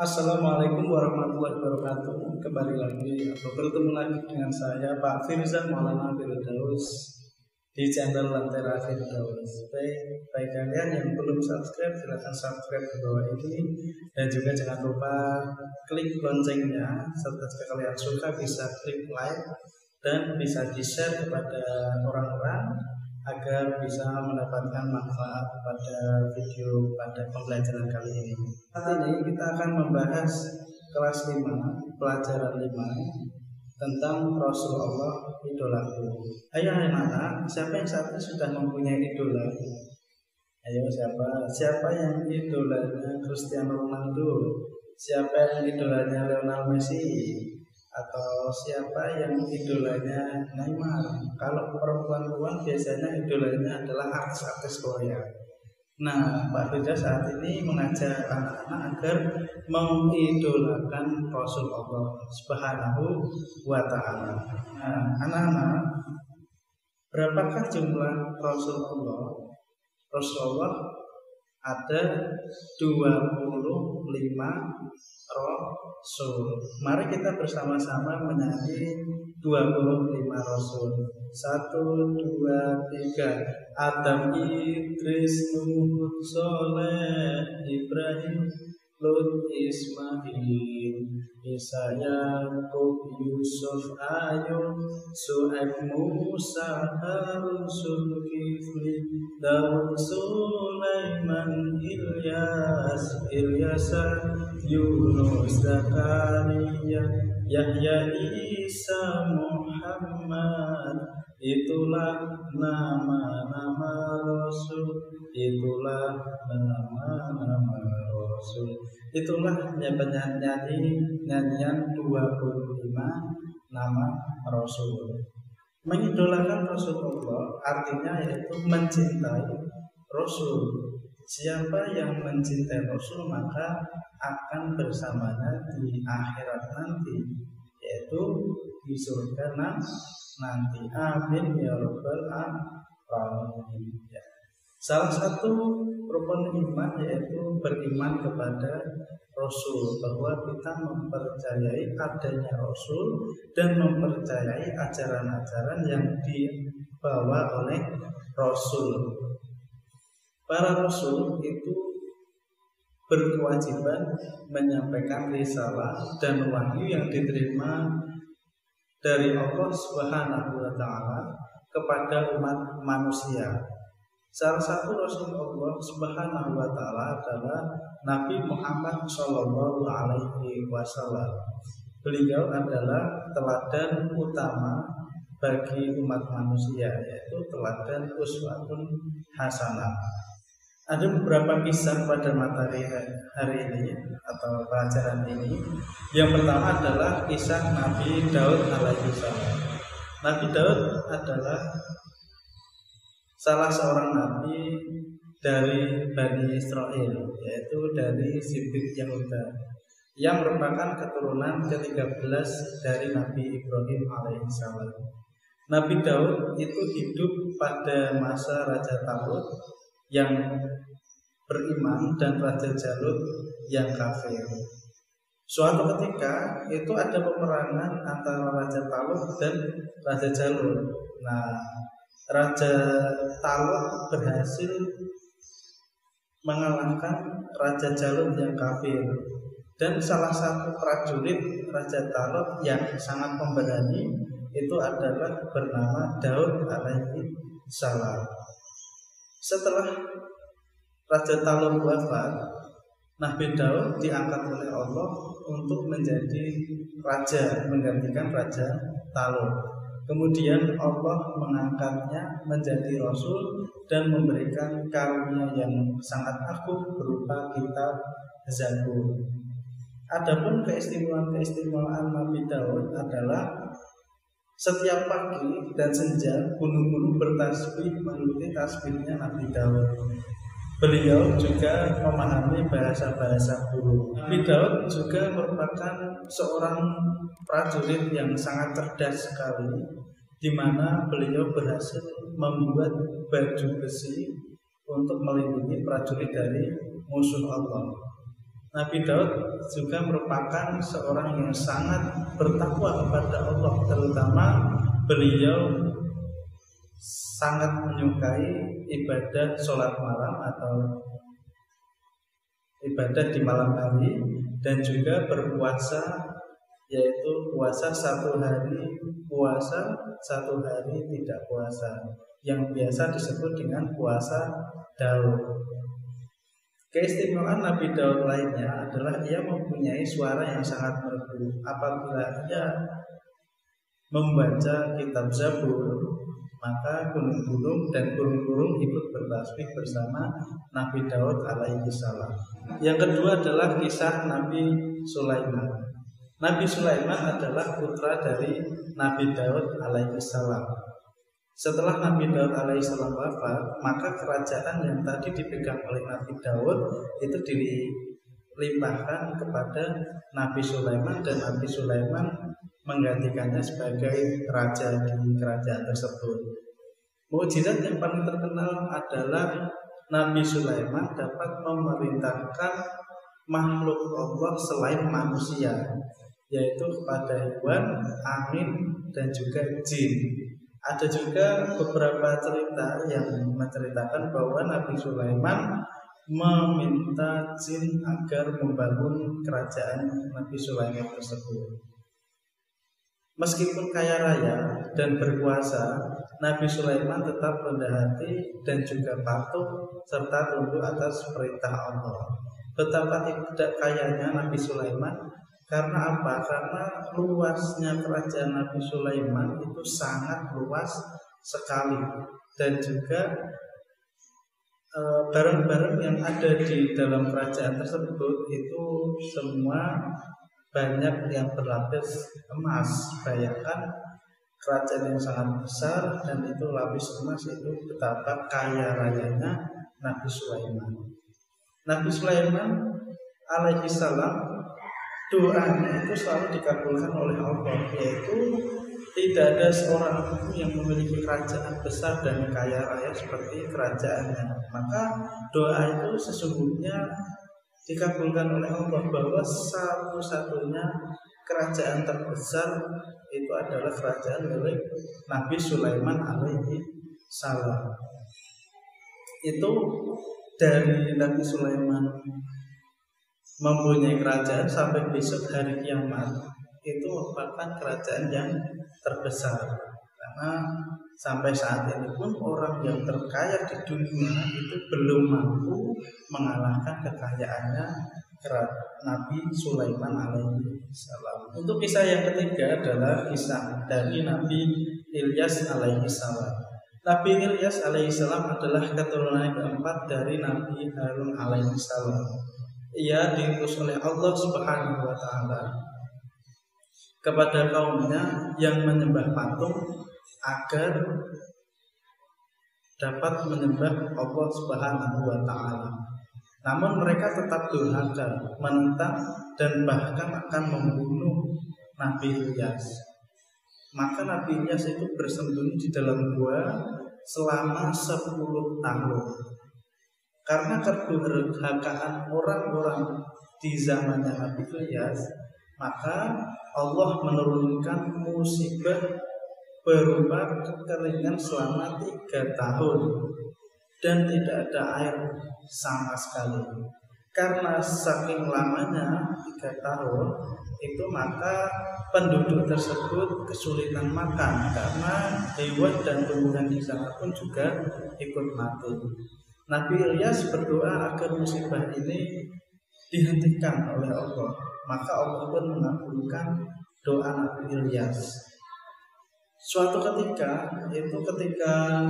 Assalamualaikum warahmatullahi wabarakatuh. Kembali lagi atau bertemu lagi dengan saya Pak Firzan Maulana Firdaus di channel Lentera Firdaus. Baik kalian yang belum subscribe silahkan subscribe di bawah ini, dan juga jangan lupa klik loncengnya, serta jika kalian suka bisa klik like dan bisa di-share kepada orang-orang agar bisa mendapatkan manfaat pada video pada pembelajaran kali ini. Saat ini kita akan membahas kelas 5, pelajaran 5 tentang Rasulullah idolaku. Ayo anak-anak, siapa yang saat ini sudah mempunyai idola? Ayo siapa yang idolanya Cristiano Ronaldo? Siapa yang idolanya Lionel Messi? Atau siapa yang idolanya Neymar? Kalau perempuan-perempuan biasanya idolanya adalah artis-artis Korea. Nah, Pak Firda saat ini mengajak anak-anak agar mengidolakan Rasulullah Subhanahu wa Ta'ala. Nah, anak-anak, berapakah jumlah Rasulullah? Rasulullah ada 25 Rasul. Mari kita bersama-sama menyanyi 25 Rasul. 1, 2, 3. Adam, Idris, Nuh, Soleh, Ibrahim, Lut, Ismail, Isa, Yakub, Yusuf, Ayub, Su'aib, Musa, Harun, Zulkifli, Daud, Sulaiman, Ilyas, Yunus, Zakaria, Yahya, Isa, Muhammad. Itulah nama-nama Rasul. Itulah nama-nama Rasul. Itulah nyanyian 25 nama Rasul. Mengidolakan Rasulullah artinya yaitu mencintai Rasul. Siapa yang mencintai Rasul maka akan bersamanya di akhirat nanti, yaitu di surga nanti. Amin ya rabbal alamin. Salah satu rukun iman yaitu beriman kepada Rasul, bahwa kita mempercayai adanya Rasul dan mempercayai ajaran-ajaran yang dibawa oleh Rasul. Para Rasul itu berkewajiban menyampaikan risalah dan wahyu yang diterima dari Allah Subhanahu wa Ta'ala kepada umat manusia. Salah satu Rasul Allah Subhanahu wa Ta'ala adalah Nabi Muhammad Shallallahu Alaihi Wasallam. Beliau adalah teladan utama bagi umat manusia, yaitu teladan uswatun hasanah. Ada beberapa kisah pada materi hari ini atau pelajaran ini. Yang pertama adalah kisah Nabi Daud alaihissalam. Nabi Daud adalah salah seorang nabi dari Bani Israel, yaitu dari Sibit Yahuda, yang merupakan keturunan ke-13 dari Nabi Ibrahim alaihissalam. Nabi Daud itu hidup pada masa Raja Talut yang beriman dan Raja Jalut yang kafir. Suatu ketika itu ada peperangan antara Raja Talut dan Raja Jalut. Nah, Raja Talut berhasil mengalahkan Raja Jalut yang kafir, dan salah satu prajurit Raja Talut yang sangat pemberani itu adalah bernama Daud alaihi salam. Setelah Raja Talut wafat, Nabi Daud diangkat oleh Allah untuk menjadi raja, menggantikan Raja Talut. Kemudian Allah mengangkatnya menjadi Rasul dan memberikan karunia yang sangat agung berupa kitab Zabur. Adapun keistimewaan Nabi Daud adalah setiap pagi dan senja gunung-gunung bertasbih mengikuti tasbihnya Nabi Daud. Beliau juga memahami bahasa-bahasa burung. Nabi Daud juga merupakan seorang prajurit yang sangat cerdas sekali, di mana beliau berhasil membuat baju besi untuk melindungi prajurit dari musuh Allah. Nabi Daud juga merupakan seorang yang sangat bertakwa kepada Allah, terutama beliau sangat menyukai ibadah sholat malam atau ibadah di malam hari, dan juga berpuasa, yaitu puasa satu hari puasa, satu hari tidak puasa, yang biasa disebut dengan puasa Daud. Keistimewaan Nabi Daud lainnya adalah ia mempunyai suara yang sangat merdu. Apabila ia membaca kitab Zabur, maka gunung-gunung dan burung-burung ikut bertasbih bersama Nabi Daud alaihi salam. Yang kedua adalah kisah Nabi Sulaiman. Nabi Sulaiman adalah putra dari Nabi Daud alaihi salam. Setelah Nabi Daud alaihissalam wafat, maka kerajaan yang tadi dipegang oleh Nabi Daud itu dilimpahkan kepada Nabi Sulaiman, dan Nabi Sulaiman menggantikannya sebagai raja di kerajaan tersebut. Mukjizat yang paling terkenal adalah Nabi Sulaiman dapat memerintahkan makhluk Allah selain manusia, yaitu kepada hewan, angin, dan juga jin. Ada juga beberapa cerita yang menceritakan bahwa Nabi Sulaiman meminta jin agar membangun kerajaan Nabi Sulaiman tersebut. Meskipun kaya raya dan berkuasa, Nabi Sulaiman tetap rendah hati dan juga patuh serta tunduk atas perintah Allah. Betapa tidak kayanya Nabi Sulaiman. Karena apa? Karena luasnya kerajaan Nabi Sulaiman itu sangat luas sekali, dan juga barang-barang yang ada di dalam kerajaan tersebut itu semua banyak yang berlapis emas. Bayangkan kerajaan yang sangat besar dan itu lapis emas, itu betapa kaya rayanya Nabi Sulaiman. Nabi Sulaiman alaihi salam, doanya itu selalu dikabulkan oleh Allah, yaitu tidak ada seorang pun yang memiliki kerajaan besar dan kaya raya seperti kerajaannya. Maka doa itu sesungguhnya dikabulkan oleh Allah, bahwa satu-satunya kerajaan terbesar itu adalah kerajaan milik Nabi Sulaiman alaihi salam. Itu dari Nabi Sulaiman mempunyai kerajaan sampai besok hari kiamat, itu merupakan kerajaan yang terbesar. Karena sampai saat ini pun orang yang terkaya di dunia itu belum mampu mengalahkan kekayaannya Nabi Sulaiman alaihi salam. Untuk kisah yang ketiga adalah kisah dari Nabi Ilyas alaihi salam. Nabi Ilyas alaihi salam adalah keturunan keempat dari Nabi Harun alaihi salam. Ia diutus oleh Allah Subhanahu wa taala kepada kaumnya yang menyembah patung agar dapat menyembah Allah Subhanahu wa taala. Namun mereka tetap durhaka, menentang dan bahkan akan membunuh Nabi Ilyas. Maka Nabi Ilyas itu bersembunyi di dalam gua selama 10 tahun. Karena kedurhakaan orang-orang di zamannya Nabi Ilyas, maka Allah menurunkan musibah berupa kekeringan selama 3 tahun dan tidak ada air sama sekali. Karena saking lamanya 3 tahun itu, maka penduduk tersebut kesulitan makan, karena hewan dan tumbuhan di sana pun juga ikut mati. Nabi Ilyas berdoa agar musibah ini dihentikan oleh Allah. Maka Allah pun mengabulkan doa Nabi Ilyas. Suatu ketika, yaitu ketika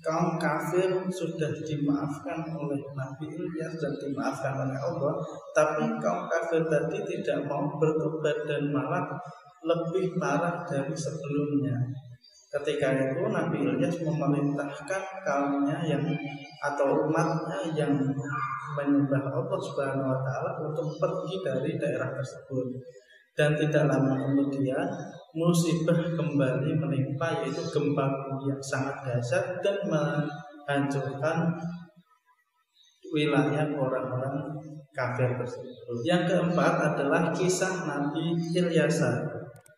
kaum kafir sudah dimaafkan oleh Nabi Ilyas dan dimaafkan oleh Allah, tapi kaum kafir tadi tidak mau bertobat dan malah lebih parah dari sebelumnya. Ketika itu Nabi Ilyas memerintahkan kaumnya atau umatnya yang menyembah Allah Subhanahu wa taala untuk pergi dari daerah tersebut. Dan tidak lama kemudian musibah kembali menimpa, yaitu gempa bumi yang sangat dahsyat dan menghancurkan wilayah orang-orang kafir tersebut. Yang keempat adalah kisah Nabi Ilyasa.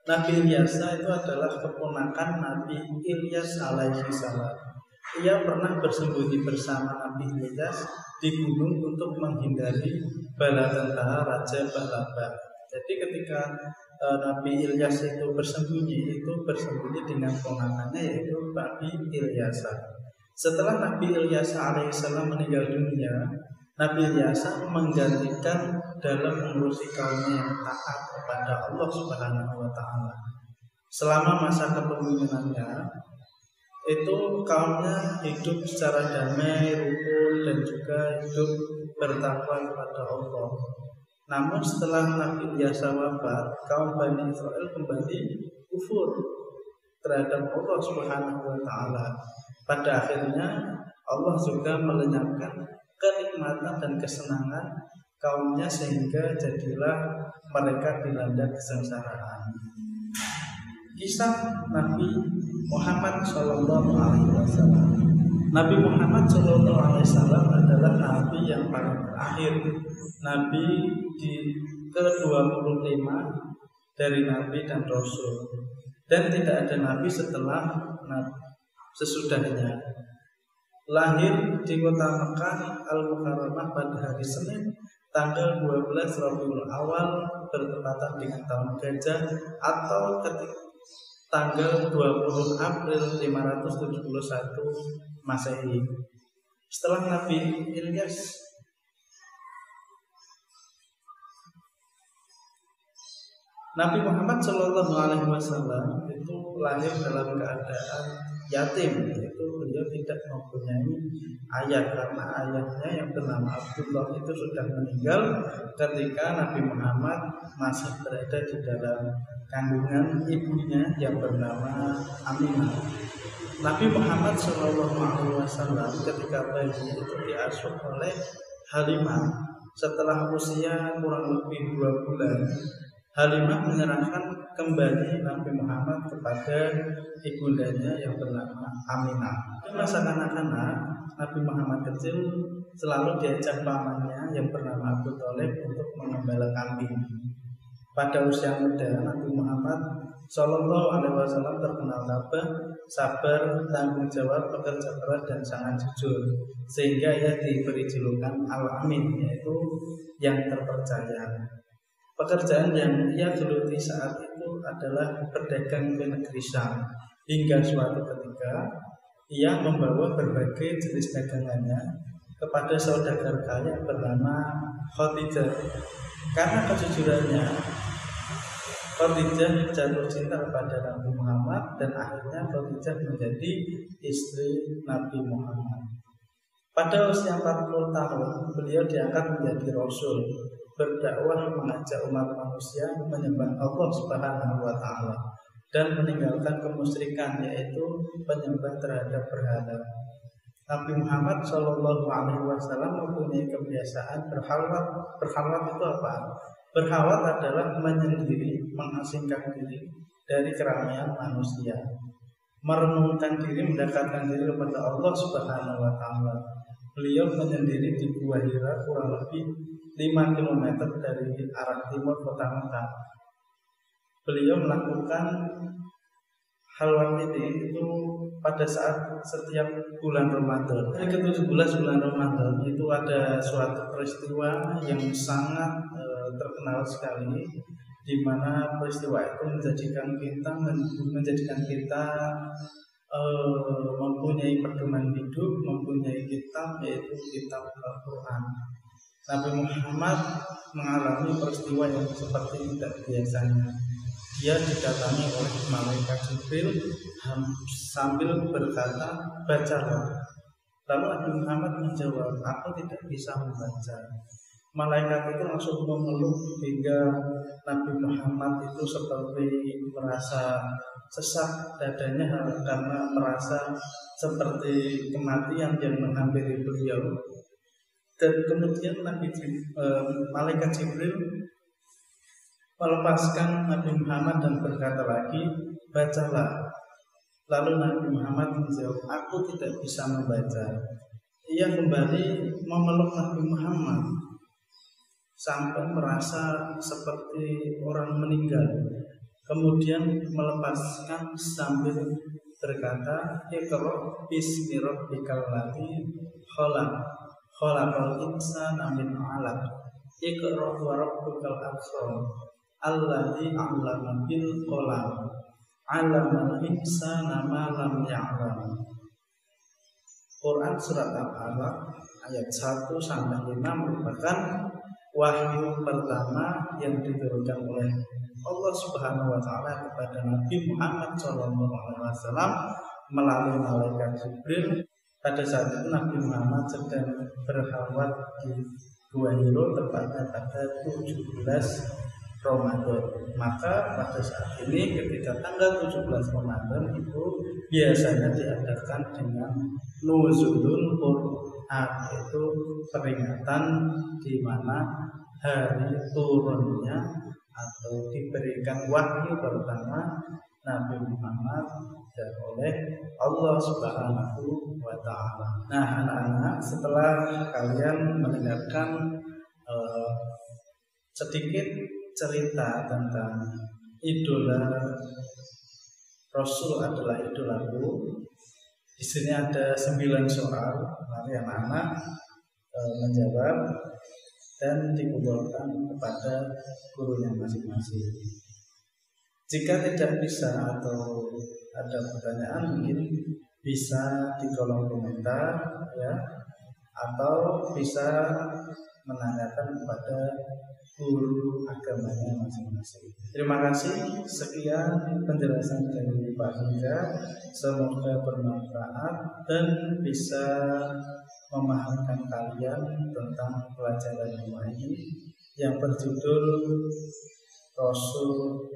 Nabi Ilyasa itu adalah keponakan Nabi Ilyas alaihi salam. Ia pernah bersembunyi bersama Nabi Ilyas di gunung untuk menghindari bala tentara Raja Balaba. Jadi ketika Nabi Ilyas itu bersembunyi dengan ponakannya yaitu Nabi Ilyasa. Setelah Nabi Ilyasa alaihissalam meninggal dunia, Nabi Ilyasa menggantikan dalam mengurusi kaumnya yang taat kepada Allah Subhanahu wa taala. Selama masa kepemimpinannya itu kaumnya hidup secara damai, rukun dan juga hidup bertakwa kepada Allah. Namun setelah Nabi Ilyasa wafat, kaum Bani Israel kembali kufur terhadap Allah Subhanahu wa taala. Pada akhirnya Allah juga melenyapkan kenikmatan dan kesenangan kaumnya sehingga jadilah mereka dilanda kesengsaraan. Kisah Nabi Muhammad Shallallahu Alaihi Wasallam. Nabi Muhammad Shallallahu Alaihi Wasallam adalah Nabi yang paling terakhir, Nabi di ke-25 dari Nabi dan Rasul, dan tidak ada Nabi sesudahnya. Lahir di kota Mekah Al-Mukarramah pada hari Senin tanggal 12 Rabiul Awal bertepatan dengan tahun Gajah atau tanggal 20 April 571 Masehi. Setelah Nabi Ilyas, Nabi Muhammad Shallallahu Alaihi Wasallam itu lahir dalam keadaan yatim, yaitu beliau tidak mempunyai ayah karena ayahnya yang bernama Abdullah itu sudah meninggal ketika Nabi Muhammad masih berada di dalam kandungan ibunya yang bernama Aminah. Nabi Muhammad Shallallahu Alaihi Wasallam ketika bayi itu diasuh oleh Halimah. Setelah usia kurang lebih 2 bulan, Halimah menyerahkan kembali Nabi Muhammad kepada ibundanya yang bernama Aminah. Di masa kanak-kanak, Nabi Muhammad kecil selalu diajak pamannya yang bernama Abu Thalib untuk mengembala kambing. Pada usia muda, Nabi Muhammad Shallallahu Alaihi Wasallam terkenal tabah, sabar, tanggung jawab, pekerja keras dan sangat jujur, sehingga ia diberi julukan Al-Amin, yaitu yang terpercaya. Pekerjaan yang ia geluti saat itu adalah berdagang ke negeri Syam, hingga suatu ketika ia membawa berbagai jenis dagangannya kepada saudagar kaya bernama Khadijah. Karena kejujurannya, Khadijah jatuh cinta kepada Nabi Muhammad dan akhirnya Khadijah menjadi istri Nabi Muhammad. Pada usia 40 tahun, beliau diangkat menjadi Rasul, berdakwah mengajak umat manusia menyembah Allah Subhanahu wa taala dan meninggalkan kemusyrikan, yaitu penyembah terhadap berhala. Nabi Muhammad Shallallahu Alaihi Wasallam mempunyai kebiasaan berhalwat. Berhalwat itu apa? Berhalwat adalah menyendiri, mengasingkan diri dari keramaian manusia, merenungkan diri, mendekatkan diri kepada Allah Subhanahu wa taala. Beliau menyendiri di Gua Hira kurang lebih 5 km dari arah timur kota Mekah. Beliau melakukan halwat ini itu pada saat setiap bulan Ramadan. Hari ke-17 bulan Ramadan itu ada suatu peristiwa yang sangat terkenal sekali, di mana peristiwa itu menjadikan kita mempunyai pedoman hidup, mempunyai kitab, yaitu kitab Al-Quran. Nabi Muhammad mengalami peristiwa yang seperti tidak biasanya. Dia didatangi oleh malaikat Jibril sambil berkata, "Bacalah." Lalu Nabi Muhammad menjawab, "Aku tidak bisa membaca." Malaikat itu langsung memeluk hingga Nabi Muhammad itu seperti merasa sesak dadanya karena merasa seperti kematian yang menghampiri beliau. Dan kemudian malaikat Jibril melepaskan Nabi Muhammad dan berkata lagi, "Bacalah." Lalu Nabi Muhammad menjawab, "Aku tidak bisa membaca." ia kembali memeluk Nabi Muhammad sampai merasa seperti orang meninggal. Kemudian melepaskan sambil berkata, "Iqra bismi rabbikal ladzi khalaq, khalaqal insana min 'alaq. Iqra wa rabbukal akram, alladzi 'allama bil qalam, 'allamal insana ma lam ya'lam." Quran surat Al-Alaq ayat 1 sampai 5 merupakan wahyu pertama yang diturunkan oleh Allah Subhanahu wa taala kepada Nabi Muhammad SAW melalui malaikat Jibril. Pada saat itu Nabi Muhammad sedang berkhawat di Gua Hiro, tepatnya pada 17 Ramadan. Maka pada saat ini ketika tanggal 17 Ramadan itu biasanya diadakan dengan nuzulul Quran, yaitu peringatan di mana hari turunnya atau diberikan wahyu pertama Nabi Muhammad dan oleh Allah Subhanahu wa taala. Nah, anak-anak, setelah kalian mendengarkan sedikit cerita tentang idola Rasul adalah idolaku, di sini ada 9 soal. Mari anak-anak menjawab dan dikumpulkan kepada gurunya masing-masing. Jika tidak bisa atau ada pertanyaan, mungkin bisa di kolom komentar ya, atau bisa menanyakan kepada guru agamanya masing-masing. Terima kasih. Sekian penjelasan dari Pak Hingga. Semoga bermanfaat dan bisa memahamkan kalian tentang pelajaran ini yang berjudul Rasul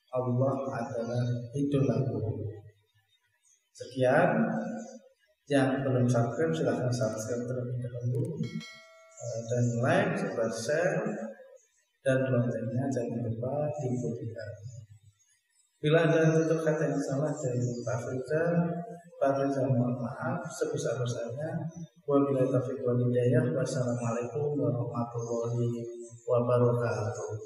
Allah adalah idolaku. Sekian. Yang belum subscribe silahkan subscribe terlebih dahulu, dan like serta share, dan loncengnya jangan lupa dibunyikan. Bila ada tutur kata yang salah dari Pak Firza mohon maaf sebesar-besarnya. Wabillahi taufiq wal hidayah. Wassalamualaikum warahmatullahi wabarakatuh.